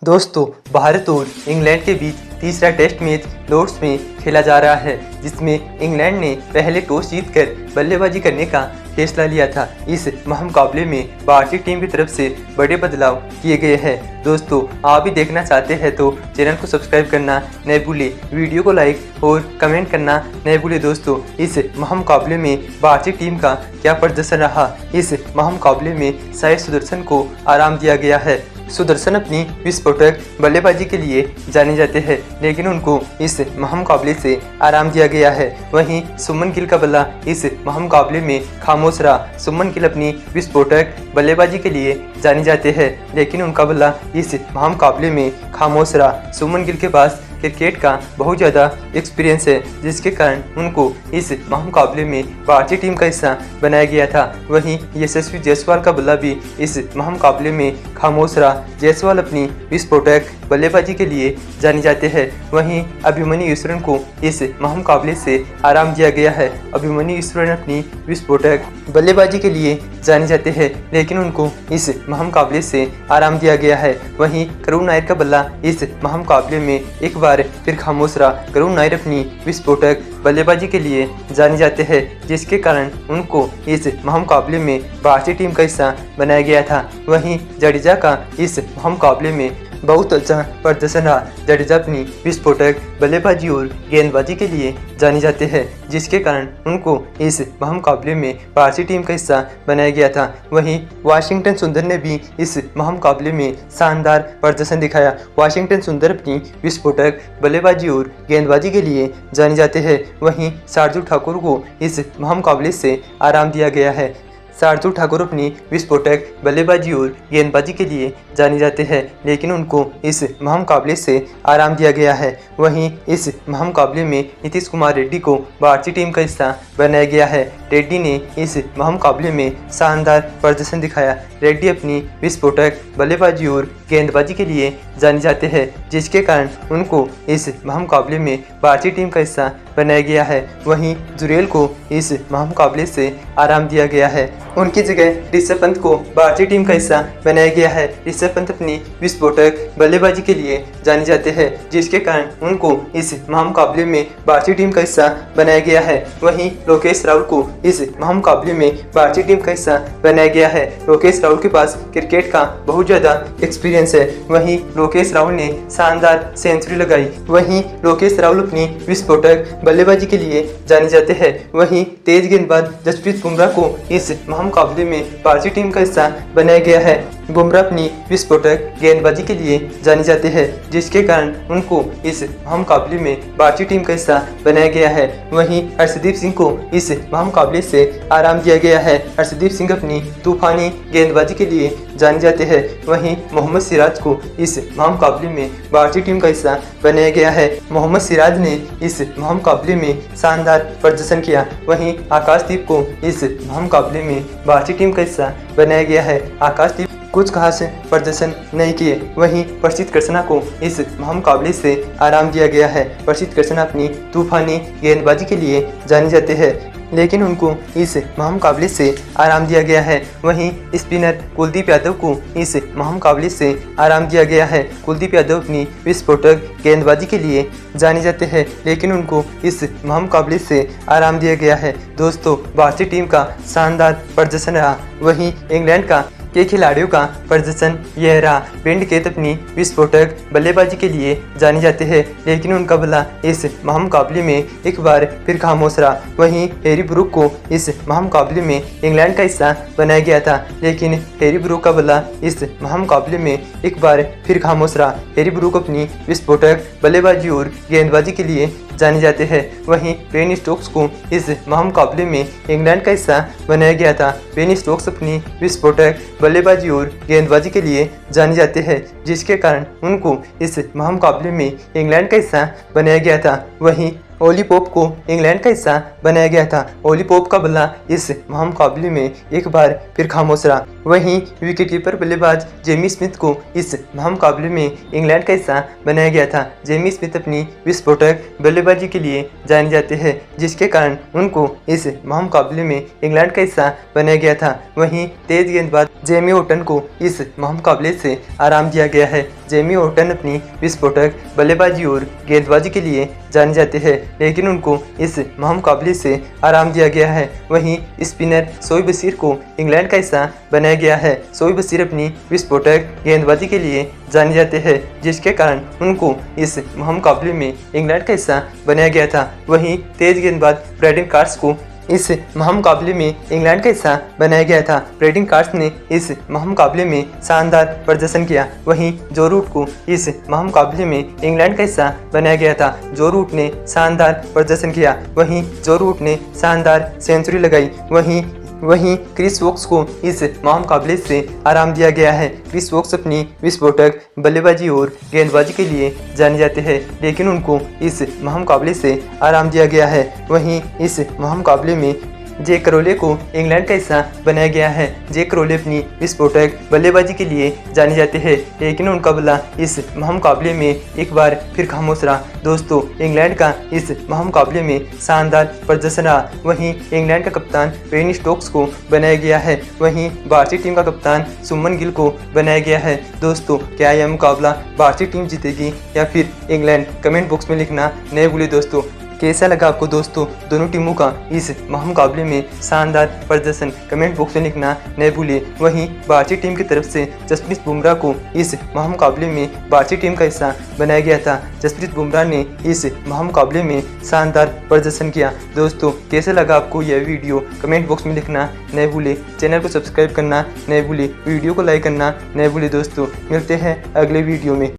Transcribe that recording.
दोस्तों, भारत और इंग्लैंड के बीच तीसरा टेस्ट मैच लॉर्ड्स में खेला जा रहा है, जिसमें इंग्लैंड ने पहले टॉस जीतकर बल्लेबाजी करने का फैसला लिया था। इस महामुकाबले में भारतीय टीम की तरफ से बड़े बदलाव किए गए हैं। दोस्तों, आप भी देखना चाहते हैं तो चैनल को सब्सक्राइब करना न भूलें, वीडियो को लाइक और कमेंट करना न भूलें। दोस्तों, इस महामुकाबले में भारतीय टीम का क्या प्रदर्शन रहा? इस महामुकाबले में साई सुदर्शन को आराम दिया गया है। सुदर्शन अपनी विस्फोटक बल्लेबाजी के लिए जाने जाते हैं, लेकिन उनको इस महामुकाबले से आराम दिया गया है। वहीं सुमन गिल का बल्ला इस महामुकाबले में खामोश रहा। सुमन गिल अपनी विस्फोटक बल्लेबाजी के लिए जाने जाते हैं, लेकिन उनका बल्ला इस महामुकाबले में खामोश रहा। सुमन गिल के पास क्रिकेट का बहुत ज़्यादा एक्सपीरियंस है, जिसके कारण उनको इस महामुकाबले में भारतीय टीम का हिस्सा बनाया गया था। वहीं यशस्वी जायसवाल का बल्ला भी इस महामुकाबले में खामोश रहा। जायसवाल अपनी विस्फोटक बल्लेबाजी के लिए जाने जाते हैं। वहीं अभिमन्यु ईश्वरन को इस महामुकाबले से आराम दिया गया है। अभिमन्यु ईश्वरन अपनी विस्फोटक बल्लेबाजी के लिए जाने जाते हैं, लेकिन उनको इस महामुकाबले से आराम दिया गया है। वहीं करुण नायर का बल्ला इस महामुकाबले में एक बार फिर खामोश रहा। करुण नायर अपनी विस्फोटक बल्लेबाजी के लिए जाने जाते हैं, जिसके कारण उनको इस महामुकाबले में भारतीय टीम का हिस्सा बनाया गया था। वहीं जडेजा का इस महामुकाबले में बहुत अच्छा प्रदर्शन रहा। जडेजा अपनी विस्फोटक बल्लेबाजी और गेंदबाजी के लिए जाने जाते हैं, जिसके कारण उनको इस महामुकाबले में भारतीय टीम का हिस्सा बनाया गया था। वहीं वाशिंगटन सुंदर ने भी इस महामुकाबले में शानदार प्रदर्शन दिखाया। वाशिंगटन सुंदर अपनी विस्फोटक बल्लेबाजी और गेंदबाजी के लिए जाने जाते हैं। वहीं शार्दुल ठाकुर को इस महामुकाबले से आराम दिया गया है। शार्दुल ठाकुर अपनी विस्फोटक बल्लेबाजी और गेंदबाजी के लिए जाने जाते हैं, लेकिन उनको इस महामुकाबले से आराम दिया गया है। वहीं इस महामुकाबले में नीतीश कुमार रेड्डी को भारतीय टीम का हिस्सा बनाया गया है। रेड्डी ने इस महामुकाबले में शानदार प्रदर्शन दिखाया। रेड्डी अपनी विस्फोटक बल्लेबाजी और गेंदबाजी के लिए जाने जाते हैं, जिसके कारण उनको इस महामुकाबले में भारतीय टीम का हिस्सा बनाया गया है। वहीं जुरेल को इस महामुकाबले से आराम दिया गया है। उनकी जगह ऋषभ पंत को भारतीय टीम का हिस्सा बनाया गया है। ऋषभ पंत अपनी विस्फोटक बल्लेबाजी के लिए जाने जाते हैं, जिसके कारण उनको इस महामुकाबले में भारतीय टीम का हिस्सा बनाया गया है। वहीं लोकेश राहुल को इस महामुकाबले में भारतीय टीम का हिस्सा बनाया गया है। लोकेश राहुल के पास क्रिकेट का बहुत ज़्यादा एक्सपीरियंस है। वहीं लोकेश राहुल ने शानदार सेंचुरी लगाई। वहीं लोकेश राहुल अपनी विस्फोटक बल्लेबाजी के लिए जाने जाते हैं। वहीं तेज गेंदबाज जसप्रीत बुमराह को इस महामुकाबले में भारतीय टीम का हिस्सा बनाया गया है। बुमराह अपनी विस्फोटक गेंदबाजी के लिए जाने जाते हैं, जिसके कारण उनको इस महामुकाबले में भारतीय टीम का हिस्सा बनाया गया है। वहीं हर्षदीप सिंह को इस महामुकाबले से आराम दिया गया है। हर्षदीप सिंह अपनी तूफानी गेंदबाजी के लिए जाने जाते हैं। वहीं मोहम्मद सिराज को इस महामुकाबले में भारतीय टीम का हिस्सा बनाया गया है। मोहम्मद सिराज ने इस महामुकाबले में शानदार प्रदर्शन किया। वहीं आकाशदीप को इस महामुकाबले में भारतीय टीम का हिस्सा बनाया गया है। आकाशदीप कुछ खास प्रदर्शन नहीं किए। वहीं प्रसिद्ध कृष्णा को इस महामुकाबले से आराम दिया गया है। प्रसिद्ध कृष्णा अपनी तूफानी गेंदबाजी के लिए जाने जाते हैं, लेकिन उनको इस महामुकाबले से आराम दिया गया है। वहीं स्पिनर कुलदीप यादव को इस महामुकाबले से आराम दिया गया है। कुलदीप यादव अपनी विस्फोटक गेंदबाजी के लिए जाने जाते हैं, लेकिन उनको इस महामुकाबले से आराम दिया गया है। दोस्तों, भारतीय टीम का शानदार प्रदर्शन रहा। वहीं इंग्लैंड के खिलाड़ियों का प्रदर्शन यह रहा। बेन केट अपनी विस्फोटक बल्लेबाजी के लिए जाने जाते हैं, लेकिन उनका बल्ला इस महामुकाबले में एक बार फिर खामोश रहा। वहीं हैरी ब्रूक को इस महामुकाबले में इंग्लैंड का हिस्सा बनाया गया था, लेकिन हैरी ब्रूक का बल्ला इस महामुकाबले में एक बार फिर खामोश रहा। हैरी ब्रूक अपनी विस्फोटक बल्लेबाजी और गेंदबाजी के लिए जाने जाते हैं। वहीं बेन स्टोक्स को इस महामुकाबले में इंग्लैंड का हिस्सा बनाया गया था। बेन स्टोक्स अपनी विस्फोटक बल्लेबाजी और गेंदबाजी के लिए जाने जाते हैं, जिसके कारण उनको इस महामुकाबले में इंग्लैंड का हिस्सा बनाया गया था। वहीं ओली पोप को इंग्लैंड का हिस्सा बनाया गया था। ओली पोप का बल्ला इस महामुकाबले में एक बार फिर खामोश रहा। वहीं विकेटकीपर बल्लेबाज जेमी स्मिथ को इस महामुकाबले में इंग्लैंड का हिस्सा बनाया गया था। जेमी स्मिथ अपनी विस्फोटक बल्लेबाजी के लिए जाने जाते हैं, जिसके कारण उनको इस महामुकाबले में इंग्लैंड का हिस्सा बनाया गया था। वहीं तेज गेंदबाज जेमी ओटन को इस महामुकाबले से आराम दिया गया है। जेमी ओटन अपनी विस्फोटक बल्लेबाजी और गेंदबाजी के लिए जाने जाते हैं, लेकिन उनको इस महामुकाबले से आराम दिया गया है। वहीं स्पिनर शोएब बशीर को इंग्लैंड का हिस्सा बनाया गया है। शोएब बशीर अपनी विस्फोटक गेंदबाजी के लिए जाने जाते हैं, जिसके कारण उनको इस महामुकाबले में इंग्लैंड का हिस्सा बनाया गया था। वहीं तेज गेंदबाज ब्रैडन कार्स को इस महामुकाबले में इंग्लैंड का हिस्सा बनाया गया था। ब्रैडन कार्स ने इस महामुकाबले में शानदार प्रदर्शन किया। वहीं जो रूट को इस महामुकाबले में इंग्लैंड का हिस्सा बनाया गया था। जो रूट ने शानदार प्रदर्शन किया। वहीं जो रूट ने शानदार सेंचुरी लगाई। वहीं क्रिस वोक्स को इस महामुकाबले से आराम दिया गया है। क्रिस वोक्स अपनी विस्फोटक बल्लेबाजी और गेंदबाजी के लिए जाने जाते हैं, लेकिन उनको इस महामुकाबले से आराम दिया गया है। वहीं इस महामुकाबले में जैक क्रोले को इंग्लैंड का हिस्सा बनाया गया है। जैक क्रोले अपनी विस्फोटक बल्लेबाजी के लिए जाने जाते हैं, लेकिन उनका बल्ला इस महामुकाबले में एक बार फिर खामोश रहा। दोस्तों, इंग्लैंड का इस महामुकाबले में शानदार प्रदर्शन रहा। वहीं इंग्लैंड का कप्तान बेन स्टोक्स को बनाया गया है। वहीं भारतीय टीम का कप्तान शुभमन गिल को बनाया गया है। दोस्तों, क्या यह मुकाबला भारतीय टीम जीतेगी या फिर इंग्लैंड? कमेंट बॉक्स में लिखना नहीं भूलिए। दोस्तों, कैसा लगा आपको दोस्तों दोनों टीमों का इस महामुकाबले में शानदार प्रदर्शन? कमेंट बॉक्स में लिखना नहीं भूलिए। वहीं भारतीय टीम की तरफ से जसप्रीत बुमराह को इस महामुकाबले में भारतीय टीम का हिस्सा बनाया गया था। जसप्रीत बुमराह ने इस महामुकाबले में शानदार प्रदर्शन किया। दोस्तों, कैसा लगा आपको यह वीडियो? कमेंट बॉक्स में लिखना नहीं भूलिए। चैनल को सब्सक्राइब करना नहीं भूलिए। वीडियो को लाइक करना नहीं भूलिए। दोस्तों, मिलते हैं अगले वीडियो में।